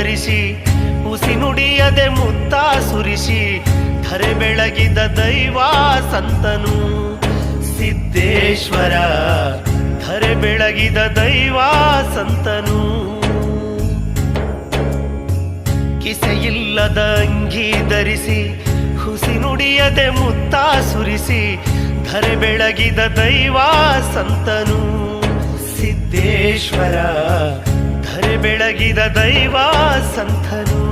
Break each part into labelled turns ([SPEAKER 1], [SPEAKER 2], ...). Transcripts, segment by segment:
[SPEAKER 1] ಧರಿಸಿ ಹುಸಿ ನುಡಿಯದೆ ಮುತ್ತ ಸುರಿಸಿ ಧರೆ ಬೆಳಗಿದ ದೈವ ಸಂತನು ಸಿದ್ದೇಶ್ವರ. ಧರೆ ಬೆಳಗಿದ ದೈವ ಸಂತನು. ಕಿಸೆಯಿಲ್ಲದ ಅಂಗಿ ಧರಿಸಿ ಹುಸಿ ನುಡಿಯದೆ ಮುತ್ತ ಸುರಿಸಿ ಧರೆ ಬೆಳಗಿದ ದೈವ ಸಂತನು ಸಿದ್ದೇಶ್ವರ. ಧರೆ ಬೆಳಗಿದ ದೈವ ಸಂತನು.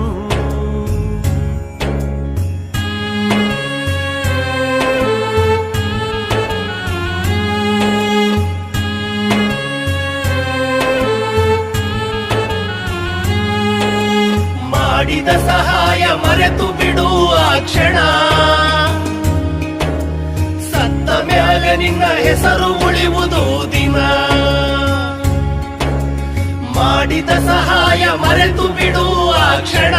[SPEAKER 1] ಮಾಡಿದ ಸಹಾಯ ಮರೆತು ಬಿಡುವ ಕ್ಷಣ ಸತ್ತ ಮ್ಯಾಗ ನಿನ್ನ ಹೆಸರು ಉಳಿಯುವುದು ದಿನ. ಮಾಡಿದ ಸಹಾಯ ಮರೆತು ಬಿಡುವ ಕ್ಷಣ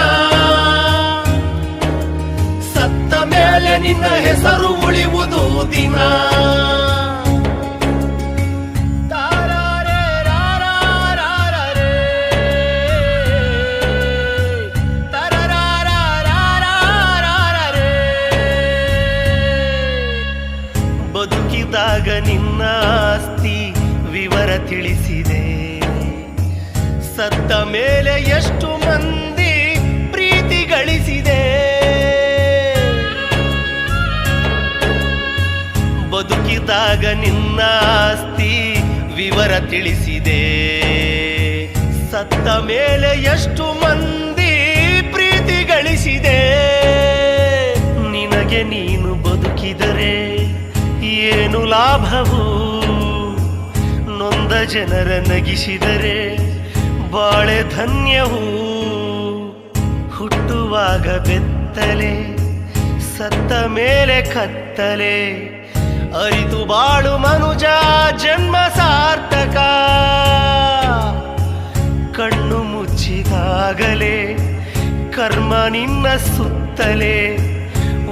[SPEAKER 1] ಸತ್ತ ಮೇಲೆ ನಿನ್ನ ಹೆಸರು ಉಳಿಯುವುದು ದಿನ. ಬದುಕಿದಾಗ ನಿನ್ನ ಆಸ್ತಿ ವಿವರ ತಿಳಿಸಿದೆ. ಸತ್ತ ಮೇಲೆ ಎಷ್ಟು ಮಂದಿ ಪ್ರೀತಿ ಗಳಿಸಿದೆ. ಬದುಕಿದಾಗ ನಿನ್ನ ಆಸ್ತಿ ವಿವರ ತಿಳಿಸಿದೆ. ಸತ್ತ ಮೇಲೆ ಎಷ್ಟು ಮಂದಿ ಪ್ರೀತಿ ಗಳಿಸಿದೆ. ನಿನಗೆ ನೀನು ಬದುಕಿದರೆ ಏನು ಲಾಭವು? ನೊಂದ ಜನರ ನಗಿಸಿದರೆ ಬಾಳೆ ಧನ್ಯವು. ಹುಟ್ಟುವಾಗ ಬೆತ್ತಲೆ ಸತ್ತ ಮೇಲೆ ಕತ್ತಲೆ ಅರಿತು ಬಾಳು ಮನುಜ ಜನ್ಮ ಸಾರ್ಥಕ. ಕಣ್ಣು ಮುಚ್ಚಿದಾಗಲೇ ಕರ್ಮ ನಿನ್ನ ಸುತ್ತಲೇ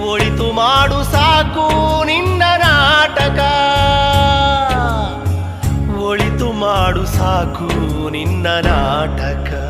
[SPEAKER 1] ಒಳಿತು ಮಾಡು ಸಾಕು ನಿನ್ನ ನಾಟಕ. ಒಳಿತು ಮಾಡು ಸಾಕು ನಿನ್ನ ನಾಟಕ.